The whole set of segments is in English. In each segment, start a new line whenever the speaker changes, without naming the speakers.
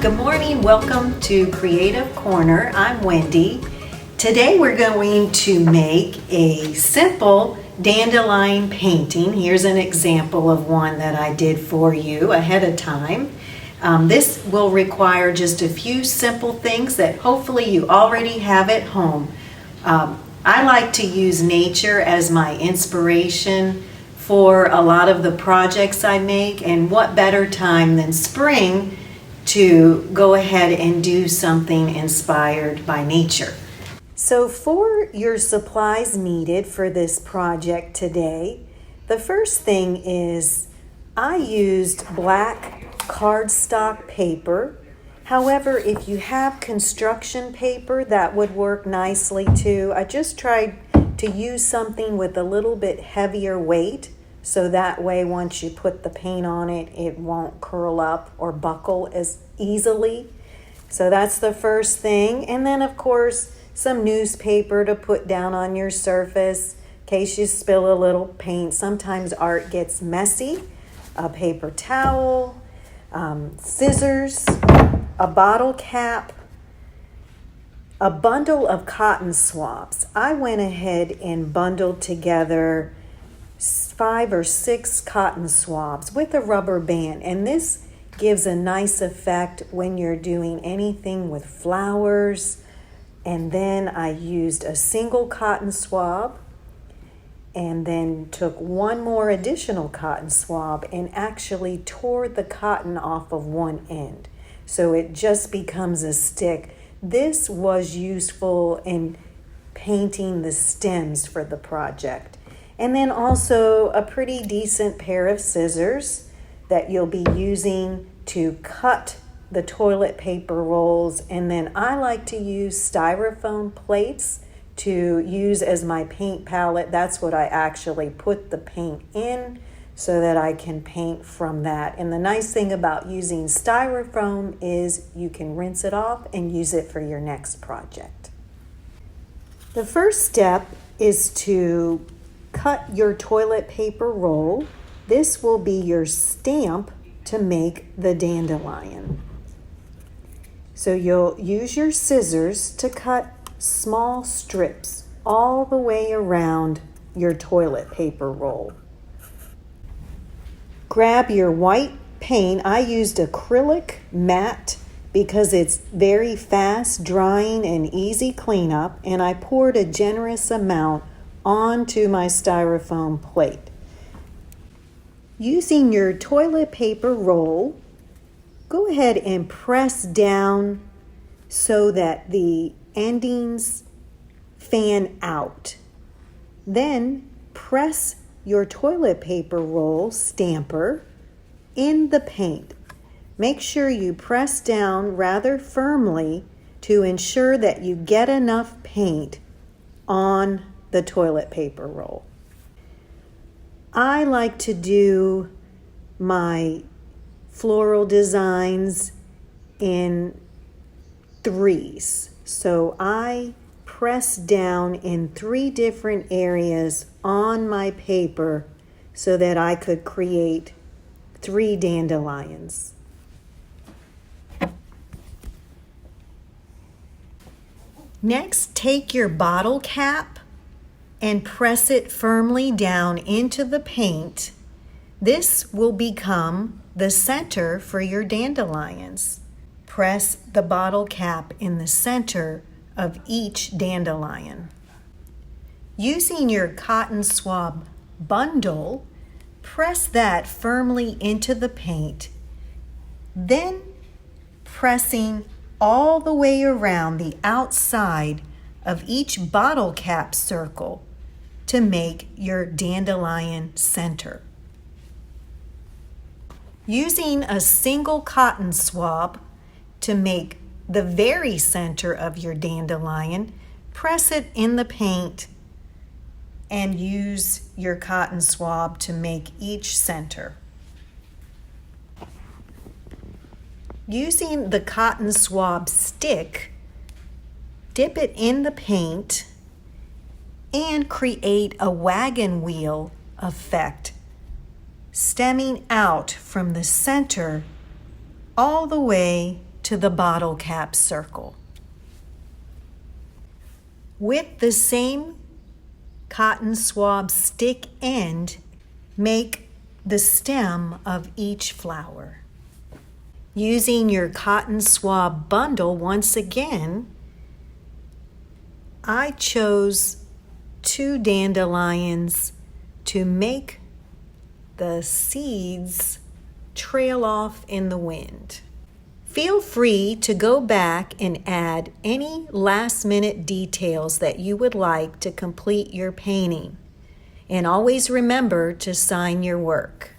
Good morning, welcome to Creative Corner. I'm Wendy. Today we're going to make a simple dandelion painting. Here's an example of one that I did for you ahead of time. This will require just a few simple things that hopefully you already have at home. I like to use nature as my inspiration for a lot of the projects I make, and what better time than spring to go ahead and do something inspired by nature. So for your supplies needed for this project today, the first thing is I used black cardstock paper. However, if you have construction paper, that would work nicely too. I just tried to use something with a little bit heavier weight, so that way once you put the paint on it, it won't curl up or buckle as easily. So that's the first thing. And then of course, some newspaper to put down on your surface in case you spill a little paint. Sometimes art gets messy. A paper towel, scissors, a bottle cap, a bundle of cotton swabs. I went ahead and bundled together 5 or 6 cotton swabs with a rubber band, and this gives a nice effect when you're doing anything with flowers. And then I used a single cotton swab and then took one more additional cotton swab and actually tore the cotton off of one end, so it just becomes a stick. This was useful in painting the stems for the project. And then also a pretty decent pair of scissors that you'll be using to cut the toilet paper rolls. And then I like to use styrofoam plates to use as my paint palette. That's what I actually put the paint in so that I can paint from that. And the nice thing about using styrofoam is you can rinse it off and use it for your next project. The first step is to cut your toilet paper roll. This will be your stamp to make the dandelion. So you'll use your scissors to cut small strips all the way around your toilet paper roll. Grab your white paint. I used acrylic matte because it's very fast drying and easy cleanup, and I poured a generous amount onto my styrofoam plate. Using your toilet paper roll, go ahead and press down so that the endings fan out. Then press your toilet paper roll stamper in the paint. Make sure you press down rather firmly to ensure that you get enough paint on the toilet paper roll. I like to do my floral designs in threes. So I press down in 3 different areas on my paper so that I could create 3 dandelions. Next, take your bottle cap and press it firmly down into the paint. This will become the center for your dandelions. Press the bottle cap in the center of each dandelion. Using your cotton swab bundle, press that firmly into the paint, then pressing all the way around the outside of each bottle cap circle to make your dandelion center. Using a single cotton swab to make the very center of your dandelion, press it in the paint and use your cotton swab to make each center. Using the cotton swab stick, dip it in the paint and create a wagon wheel effect, stemming out from the center all the way to the bottle cap circle. With the same cotton swab stick end, make the stem of each flower. Using your cotton swab bundle once again, I chose 2 dandelions to make the seeds trail off in the wind. Feel free to go back and add any last-minute details that you would like to complete your painting. And always remember to sign your work.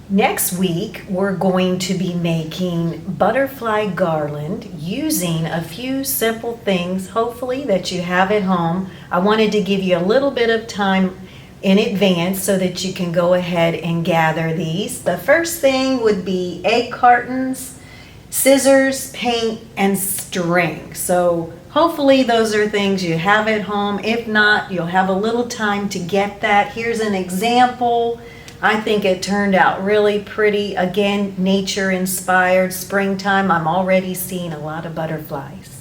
Next week, we're going to be making butterfly garland using a few simple things, hopefully, that you have at home. I wanted to give you a little bit of time in advance so that you can go ahead and gather these. The first thing would be egg cartons, scissors, paint, and string. So hopefully those are things you have at home. If not, you'll have a little time to get that. Here's an example. I think it turned out really pretty. Again, nature inspired, springtime. I'm already seeing a lot of butterflies.